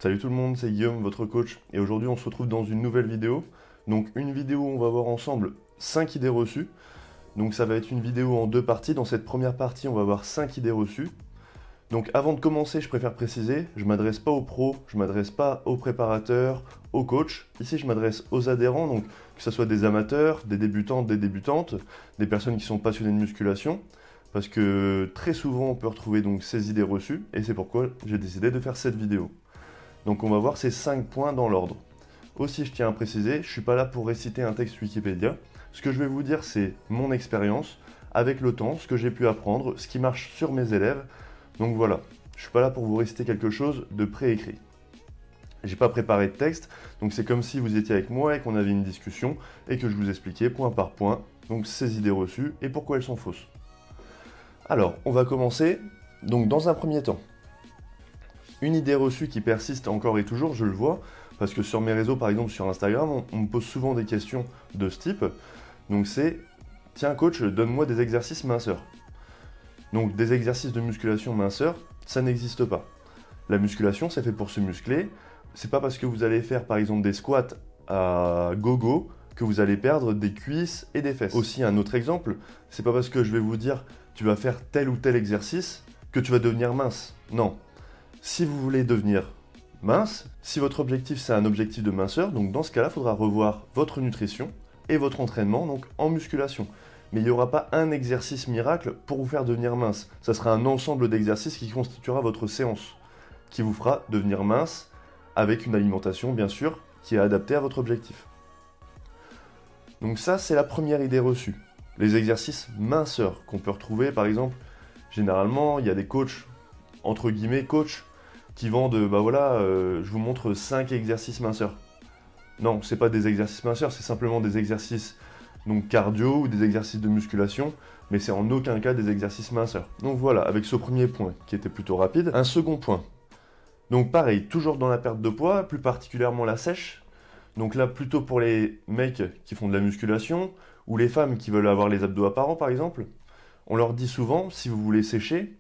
Salut tout le monde, c'est Guillaume, votre coach, et aujourd'hui on se retrouve dans une nouvelle vidéo. Donc une vidéo où on va voir ensemble 5 idées reçues. Donc ça va être une vidéo en deux parties. Dans cette première partie, on va voir 5 idées reçues. Donc avant de commencer, je préfère préciser, je ne m'adresse pas aux pros, je ne m'adresse pas aux préparateurs, aux coachs. Ici, je m'adresse aux adhérents, donc que ce soit des amateurs, des débutantes, des personnes qui sont passionnées de musculation. Parce que très souvent, on peut retrouver donc ces idées reçues, et c'est pourquoi j'ai décidé de faire cette vidéo. Donc on va voir ces 5 points dans l'ordre. Aussi, je tiens à préciser, je ne suis pas là pour réciter un texte Wikipédia. Ce que je vais vous dire, c'est mon expérience, avec le temps, ce que j'ai pu apprendre, ce qui marche sur mes élèves. Donc voilà, je ne suis pas là pour vous réciter quelque chose de préécrit. J'ai pas préparé de texte, donc c'est comme si vous étiez avec moi et qu'on avait une discussion et que je vous expliquais point par point donc ces idées reçues et pourquoi elles sont fausses. Alors, on va commencer. Donc dans un premier temps, une idée reçue qui persiste encore et toujours, je le vois, parce que sur mes réseaux, par exemple sur Instagram, on me pose souvent des questions de ce type. Donc c'est, tiens coach, donne-moi des exercices minceurs. Donc des exercices de musculation minceur, ça n'existe pas. La musculation, c'est fait pour se muscler. C'est pas parce que vous allez faire par exemple des squats à gogo que vous allez perdre des cuisses et des fesses. Aussi un autre exemple, c'est pas parce que je vais vous dire tu vas faire tel ou tel exercice que tu vas devenir mince. Non. Si vous voulez devenir mince, si votre objectif c'est un objectif de minceur, donc dans ce cas-là, il faudra revoir votre nutrition et votre entraînement donc en musculation. Mais il n'y aura pas un exercice miracle pour vous faire devenir mince. Ça sera un ensemble d'exercices qui constituera votre séance, qui vous fera devenir mince avec une alimentation bien sûr qui est adaptée à votre objectif. Donc ça c'est la première idée reçue. Les exercices minceurs qu'on peut retrouver par exemple, généralement il y a des coachs, entre guillemets coachs, qui vendent, je vous montre 5 exercices minceurs. Non, c'est pas des exercices minceurs, c'est simplement des exercices donc cardio ou des exercices de musculation, mais c'est en aucun cas des exercices minceurs. Donc voilà, avec ce premier point qui était plutôt rapide. Un second point. Donc pareil, toujours dans la perte de poids, plus particulièrement la sèche. Donc là, plutôt pour les mecs qui font de la musculation, ou les femmes qui veulent avoir les abdos apparents par exemple, on leur dit souvent, si vous voulez sécher,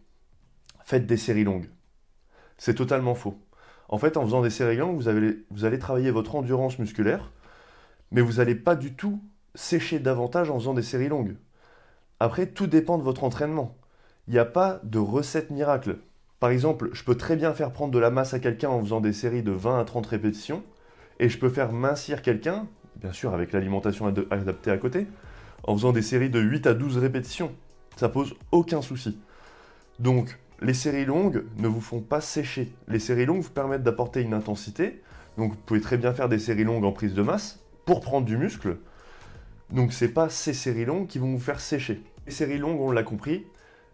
faites des séries longues. C'est totalement faux. En fait, en faisant des séries longues, vous allez travailler votre endurance musculaire, mais vous n'allez pas du tout sécher davantage en faisant des séries longues. Après, tout dépend de votre entraînement. Il n'y a pas de recette miracle. Par exemple, je peux très bien faire prendre de la masse à quelqu'un en faisant des séries de 20 à 30 répétitions, et je peux faire mincir quelqu'un, bien sûr avec l'alimentation adaptée à côté, en faisant des séries de 8 à 12 répétitions. Ça pose aucun souci. Donc, les séries longues ne vous font pas sécher. Les séries longues vous permettent d'apporter une intensité. Donc vous pouvez très bien faire des séries longues en prise de masse pour prendre du muscle. Donc c'est pas ces séries longues qui vont vous faire sécher. Les séries longues, on l'a compris,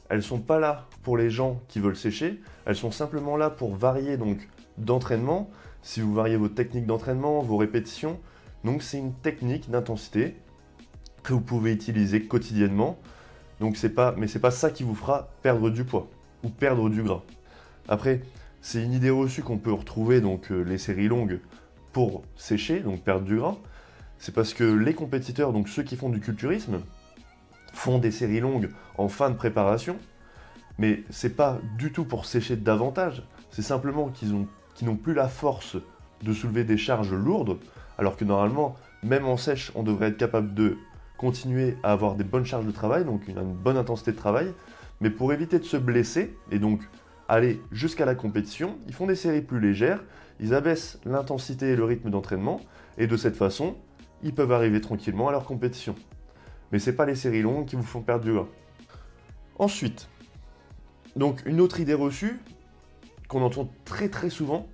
elles sont pas là pour les gens qui veulent sécher. Elles sont simplement là pour varier donc d'entraînement. Si vous variez votre technique d'entraînement, vos répétitions, donc c'est une technique d'intensité que vous pouvez utiliser quotidiennement. Donc c'est pas ça qui vous fera perdre du poids ou perdre du gras. Après, c'est une idée reçue qu'on peut retrouver donc les séries longues pour sécher, donc perdre du gras. C'est parce que les compétiteurs, donc ceux qui font du culturisme, font des séries longues en fin de préparation, mais c'est pas du tout pour sécher davantage, c'est simplement qu'ils n'ont plus la force de soulever des charges lourdes, alors que normalement, même en sèche, on devrait être capable de continuer à avoir des bonnes charges de travail, donc une bonne intensité de travail, mais pour éviter de se blesser, et donc aller jusqu'à la compétition, ils font des séries plus légères, ils abaissent l'intensité et le rythme d'entraînement, et de cette façon, ils peuvent arriver tranquillement à leur compétition. Mais ce n'est pas les séries longues qui vous font perdre du gras. Ensuite, donc une autre idée reçue, qu'on entend très très souvent,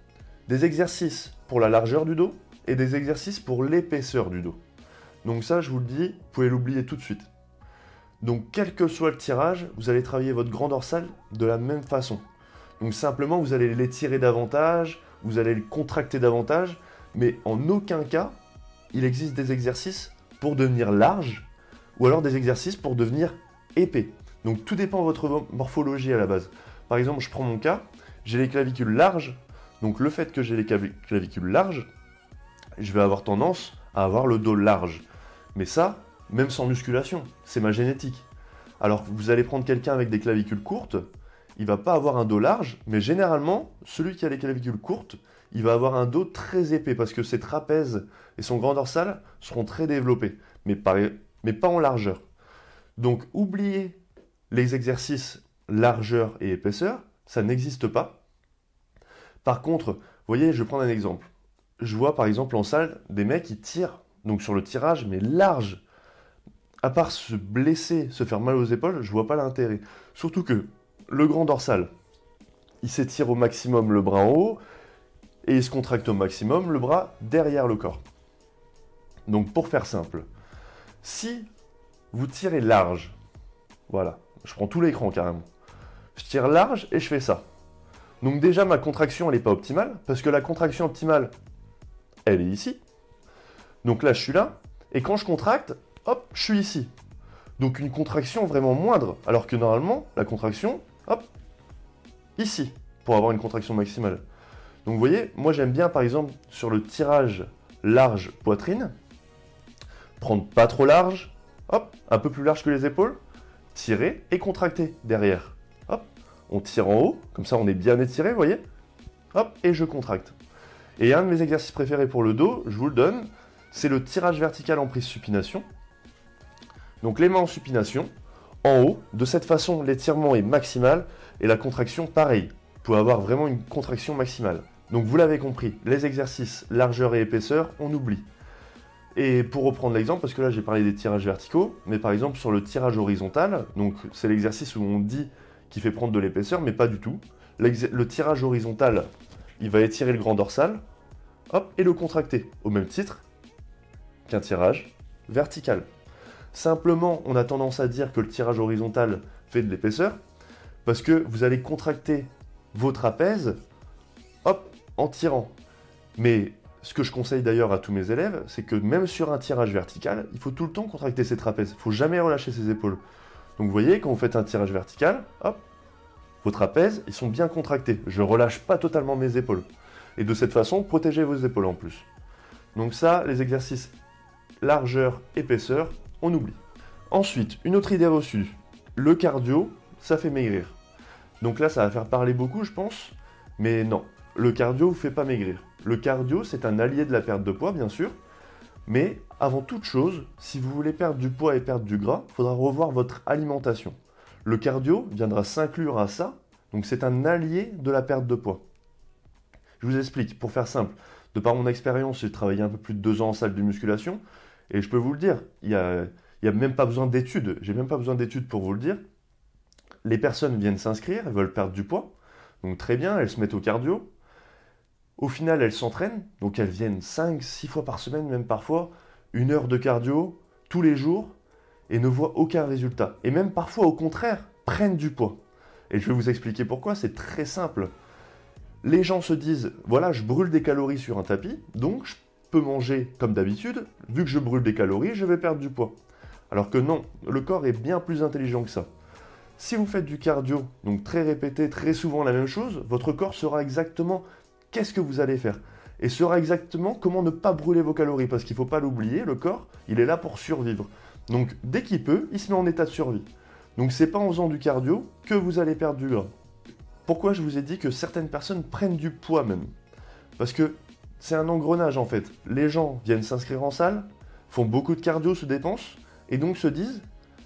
des exercices pour la largeur du dos, et des exercices pour l'épaisseur du dos. Donc ça, je vous le dis, vous pouvez l'oublier tout de suite. Donc quel que soit le tirage, vous allez travailler votre grand dorsal de la même façon. Donc simplement, vous allez l'étirer davantage, vous allez le contracter davantage, mais en aucun cas, il existe des exercices pour devenir large, ou alors des exercices pour devenir épais. Donc tout dépend de votre morphologie à la base. Par exemple, je prends mon cas, j'ai les clavicules larges, donc le fait que j'ai les clavicules larges, je vais avoir tendance à avoir le dos large. Mais ça, même sans musculation, c'est ma génétique. Alors vous allez prendre quelqu'un avec des clavicules courtes, il va pas avoir un dos large, mais généralement, celui qui a les clavicules courtes, il va avoir un dos très épais parce que ses trapèzes et son grand dorsal seront très développés, mais pas en largeur. Donc, oubliez les exercices largeur et épaisseur, ça n'existe pas. Par contre, vous voyez, je vais prendre un exemple. Je vois par exemple en salle des mecs qui tirent, donc sur le tirage, mais large. À part se blesser, se faire mal aux épaules, je vois pas l'intérêt. Surtout que le grand dorsal, il s'étire au maximum le bras en haut et il se contracte au maximum le bras derrière le corps. Donc pour faire simple, si vous tirez large, voilà, je prends tout l'écran carrément, je tire large et je fais ça. Donc déjà ma contraction elle n'est pas optimale parce que la contraction optimale, elle est ici. Donc là je suis là et quand je contracte, hop, je suis ici. Donc une contraction vraiment moindre, alors que normalement, la contraction, hop, ici, pour avoir une contraction maximale. Donc vous voyez, moi j'aime bien par exemple sur le tirage large poitrine, prendre pas trop large, hop, un peu plus large que les épaules, tirer et contracter derrière. Hop, on tire en haut, comme ça on est bien étiré, vous voyez, hop, et je contracte. Et un de mes exercices préférés pour le dos, je vous le donne, c'est le tirage vertical en prise supination. Donc les mains en supination, en haut, de cette façon l'étirement est maximal et la contraction pareil. Vous pouvez avoir vraiment une contraction maximale. Donc vous l'avez compris, les exercices largeur et épaisseur, on oublie. Et pour reprendre l'exemple, parce que là j'ai parlé des tirages verticaux, mais par exemple sur le tirage horizontal, donc c'est l'exercice où on dit qu'il fait prendre de l'épaisseur, mais pas du tout. Le tirage horizontal, il va étirer le grand dorsal, hop, et le contracter, au même titre qu'un tirage vertical. Simplement, on a tendance à dire que le tirage horizontal fait de l'épaisseur, parce que vous allez contracter vos trapèzes, hop, en tirant. Mais ce que je conseille d'ailleurs à tous mes élèves, c'est que même sur un tirage vertical, il faut tout le temps contracter ses trapèzes. Il ne faut jamais relâcher ses épaules. Donc vous voyez, quand vous faites un tirage vertical, hop, vos trapèzes, ils sont bien contractés. Je ne relâche pas totalement mes épaules. Et de cette façon, protégez vos épaules en plus. Donc ça, les exercices largeur, épaisseur, on oublie. Ensuite, une autre idée reçue. Le cardio, ça fait maigrir. Donc là, ça va faire parler beaucoup, je pense. Mais non, le cardio ne vous fait pas maigrir. Le cardio, c'est un allié de la perte de poids, bien sûr. Mais avant toute chose, si vous voulez perdre du poids et perdre du gras, il faudra revoir votre alimentation. Le cardio viendra s'inclure à ça. Donc c'est un allié de la perte de poids. Je vous explique, pour faire simple. De par mon expérience, j'ai travaillé un peu plus de 2 ans en salle de musculation. Et je peux vous le dire, il n'y a même pas besoin d'études. J'ai même pas besoin d'études pour vous le dire. Les personnes viennent s'inscrire, elles veulent perdre du poids. Donc très bien, elles se mettent au cardio. Au final, elles s'entraînent. Donc elles viennent 5-6 fois par semaine, même parfois, 1 heure de cardio tous les jours et ne voient aucun résultat. Et même parfois, au contraire, prennent du poids. Et je vais vous expliquer pourquoi, c'est très simple. Les gens se disent, voilà, je brûle des calories sur un tapis, donc je peux manger comme d'habitude. Vu que je brûle des calories, je vais perdre du poids. Alors que non, le corps est bien plus intelligent que ça. Si vous faites du cardio, donc très répété, très souvent la même chose, votre corps saura exactement qu'est-ce que vous allez faire. Et saura exactement comment ne pas brûler vos calories. Parce qu'il ne faut pas l'oublier, le corps, il est là pour survivre. Donc dès qu'il peut, il se met en état de survie. Donc c'est pas en faisant du cardio que vous allez perdre du gras. Pourquoi je vous ai dit que certaines personnes prennent du poids même? Parce que c'est un engrenage en fait. Les gens viennent s'inscrire en salle, font beaucoup de cardio, se dépensent, et donc se disent,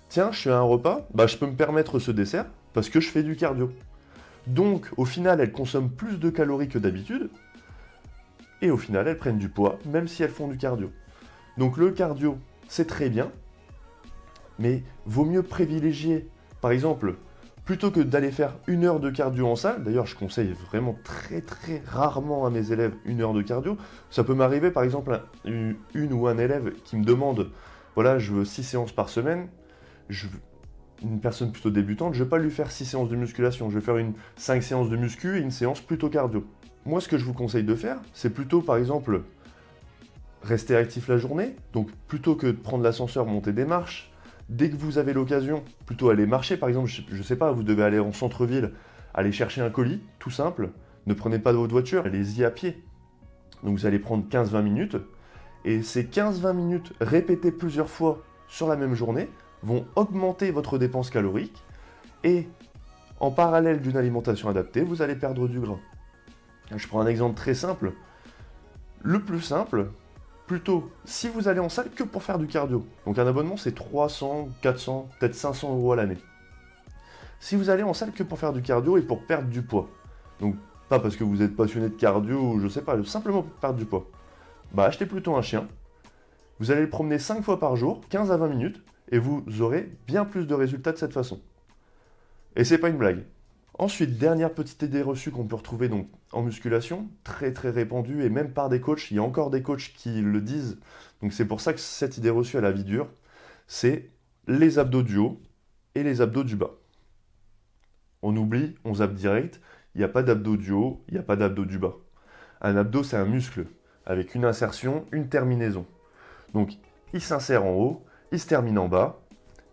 tiens, je fais un repas, bah, je peux me permettre ce dessert parce que je fais du cardio. Donc, au final, elles consomment plus de calories que d'habitude, et au final, elles prennent du poids, même si elles font du cardio. Donc, le cardio, c'est très bien, mais vaut mieux privilégier, par exemple, plutôt que d'aller faire 1 heure de cardio en salle, d'ailleurs, je conseille vraiment très très rarement à mes élèves 1 heure de cardio. Ça peut m'arriver, par exemple, une ou un élève qui me demande, voilà, je veux 6 séances par semaine, une personne plutôt débutante, je ne vais pas lui faire 6 séances de musculation, je vais faire 5 séances de muscu et une séance plutôt cardio. Moi, ce que je vous conseille de faire, c'est plutôt, par exemple, rester actif la journée, donc plutôt que de prendre l'ascenseur, monter des marches, dès que vous avez l'occasion, plutôt aller marcher, par exemple, je ne sais pas, vous devez aller en centre-ville, aller chercher un colis, tout simple, ne prenez pas de votre voiture, allez-y à pied. Donc vous allez prendre 15-20 minutes, et ces 15-20 minutes répétées plusieurs fois sur la même journée vont augmenter votre dépense calorique, et En parallèle d'une alimentation adaptée, vous allez perdre du gras. Je prends un exemple très simple. Le plus simple, plutôt, si vous allez en salle que pour faire du cardio. Donc un abonnement, c'est 300, 400, peut-être 500 € à l'année. Si vous allez en salle que pour faire du cardio et pour perdre du poids, donc pas parce que vous êtes passionné de cardio ou je sais pas, simplement pour perdre du poids, bah achetez plutôt un chien. Vous allez le promener 5 fois par jour, 15 à 20 minutes, et vous aurez bien plus de résultats de cette façon. Et c'est pas une blague. Ensuite, dernière petite idée reçue qu'on peut retrouver donc en musculation, très répandue, et même par des coachs, il y a encore des coachs qui le disent, donc c'est pour ça que cette idée reçue à la vie dure, c'est les abdos du haut et les abdos du bas. On oublie, on zappe direct, il n'y a pas d'abdos du haut, il n'y a pas d'abdos du bas. Un abdo, c'est un muscle, avec une insertion, une terminaison. Donc, il s'insère en haut, il se termine en bas,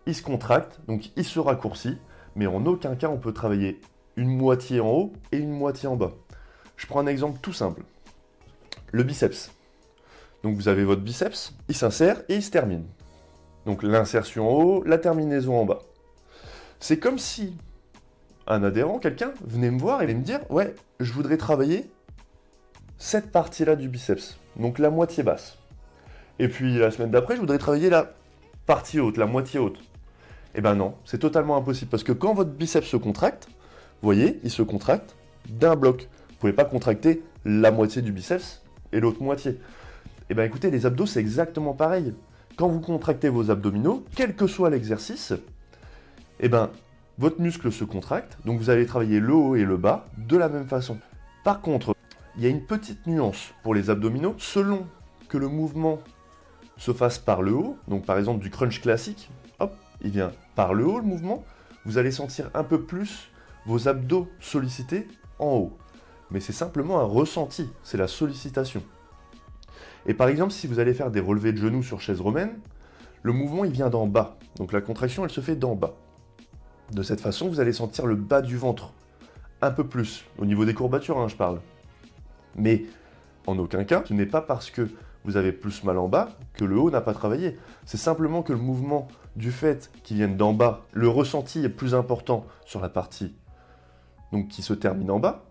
il se contracte, donc il se raccourcit, mais en aucun cas on peut travailler une moitié en haut et une moitié en bas. Je prends un exemple tout simple. Le biceps. Donc vous avez votre biceps, il s'insère et il se termine. Donc l'insertion en haut, la terminaison en bas. C'est comme si un adhérent, quelqu'un, venait me voir et me dire « Ouais, je voudrais travailler cette partie-là du biceps, donc la moitié basse. Et puis la semaine d'après, je voudrais travailler la partie haute, la moitié haute. » Eh ben non, c'est totalement impossible parce que quand votre biceps se contracte, vous voyez, il se contracte d'un bloc. Vous ne pouvez pas contracter la moitié du biceps et l'autre moitié. Eh ben écoutez, les abdos, c'est exactement pareil. Quand vous contractez vos abdominaux, quel que soit l'exercice, eh ben votre muscle se contracte, donc vous allez travailler le haut et le bas de la même façon. Par contre, il y a une petite nuance pour les abdominaux. Selon que le mouvement se fasse par le haut, donc par exemple du crunch classique, hop, il vient par le haut le mouvement, vous allez sentir un peu plus vos abdos sollicités en haut. Mais c'est simplement un ressenti, c'est la sollicitation. Et par exemple, si vous allez faire des relevés de genoux sur chaise romaine, le mouvement il vient d'en bas, donc la contraction elle se fait d'en bas. De cette façon, vous allez sentir le bas du ventre, un peu plus, au niveau des courbatures, hein, je parle. Mais en aucun cas, ce n'est pas parce que vous avez plus mal en bas que le haut n'a pas travaillé. C'est simplement que le mouvement, du fait qu'il vienne d'en bas, le ressenti est plus important sur la partie donc, qui se termine en bas,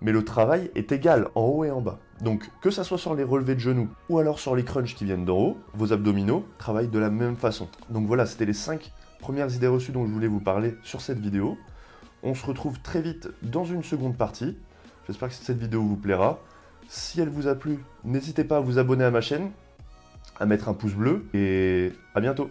mais le travail est égal en haut et en bas. Donc que ça soit sur les relevés de genoux ou alors sur les crunchs qui viennent d'en haut, vos abdominaux travaillent de la même façon. Donc voilà, c'était les 5 premières idées reçues dont je voulais vous parler sur cette vidéo. On se retrouve très vite dans une seconde partie. J'espère que cette vidéo vous plaira. Si elle vous a plu, n'hésitez pas à vous abonner à ma chaîne, à mettre un pouce bleu et à bientôt.